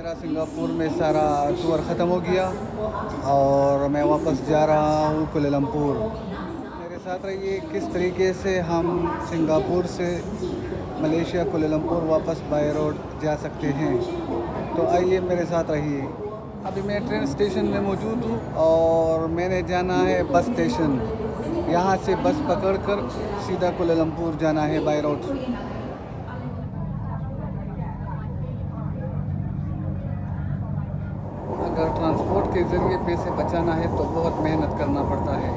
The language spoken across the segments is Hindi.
मेरा सिंगापुर में सारा टूर ख़त्म हो गया और मैं वापस जा रहा हूँ कुआलालंपुर। मेरे साथ रहिए किस तरीके से हम सिंगापुर से मलेशिया कुआलालंपुर वापस बाय रोड जा सकते हैं। तो आइए मेरे साथ रहिए। अभी मैं ट्रेन स्टेशन में मौजूद हूँ और मैंने जाना है बस स्टेशन। यहाँ से बस पकड़कर सीधा कुआलालंपुर जाना है बाय रोड। अगर ट्रांसपोर्ट के ज़रिए पैसे बचाना है तो बहुत मेहनत करना पड़ता है,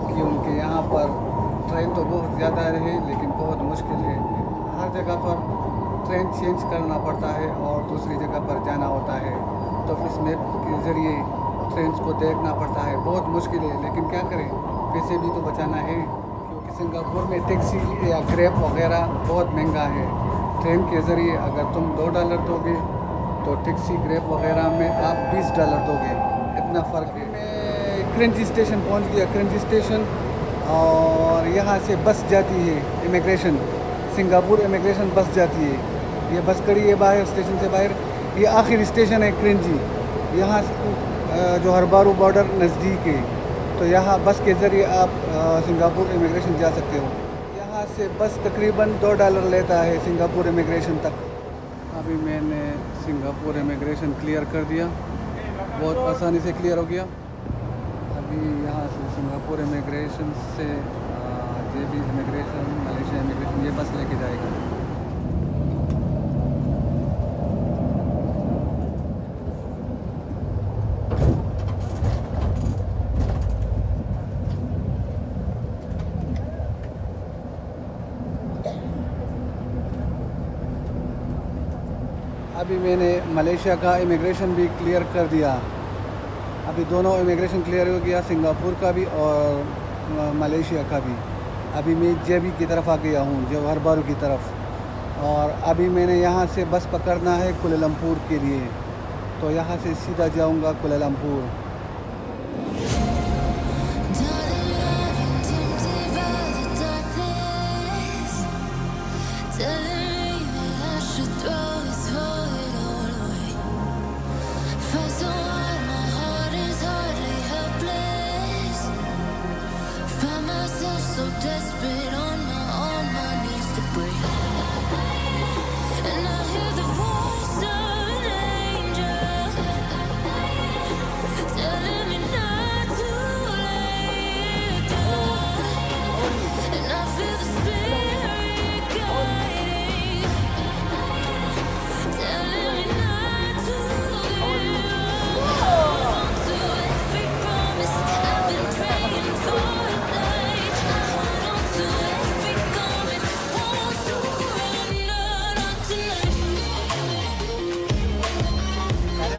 क्योंकि यहाँ पर ट्रेन तो बहुत ज़्यादा है लेकिन बहुत मुश्किल है। हर जगह पर ट्रेन चेंज करना पड़ता है और दूसरी जगह पर जाना होता है, तो इस मैप के ज़रिए ट्रेन को देखना पड़ता है। बहुत मुश्किल है लेकिन क्या करें, पैसे भी तो बचाना है, क्योंकि सिंगापुर में टैक्सी या ग्रैब वगैरह बहुत महंगा है। ट्रेन के ज़रिए अगर तुम $2 दोगे तो टैक्सी ग्रैब वगैरह में आप $20 दोगे, इतना फ़र्क है। मैं क्रेंजी स्टेशन पहुंच गया, क्रेंजी स्टेशन, और यहाँ से बस जाती है इमिग्रेशन, सिंगापुर इमिग्रेशन बस जाती है। ये बस खड़ी है बाहर स्टेशन से बाहर। ये आखिरी स्टेशन है क्रेंजी। यहाँ जोहर बारू बॉर्डर नज़दीक है, तो यहाँ बस के ज़रिए आप सिंगापुर इमिग्रेशन जा सकते हो। यहाँ से बस तकरीबन $2 लेता है सिंगापुर इमिग्रेशन तक। अभी मैंने सिंगापुर इमिग्रेशन क्लियर कर दिया, बहुत आसानी से क्लियर हो गया। अभी यहाँ से सिंगापुर इमिग्रेशन से जेबी इमिग्रेशन, मलेशिया इमिग्रेशन, ये बस लेके जाएगा। अभी मैंने मलेशिया का इमिग्रेशन भी क्लियर कर दिया। अभी दोनों इमिग्रेशन क्लियर हो गया, सिंगापुर का भी और मलेशिया का भी। अभी मैं जेबी की तरफ आ गया हूँ, जोहर बारू की तरफ, और अभी मैंने यहाँ से बस पकड़ना है कुआलालंपुर के लिए। तो यहाँ से सीधा जाऊँगा कुआलालंपुर।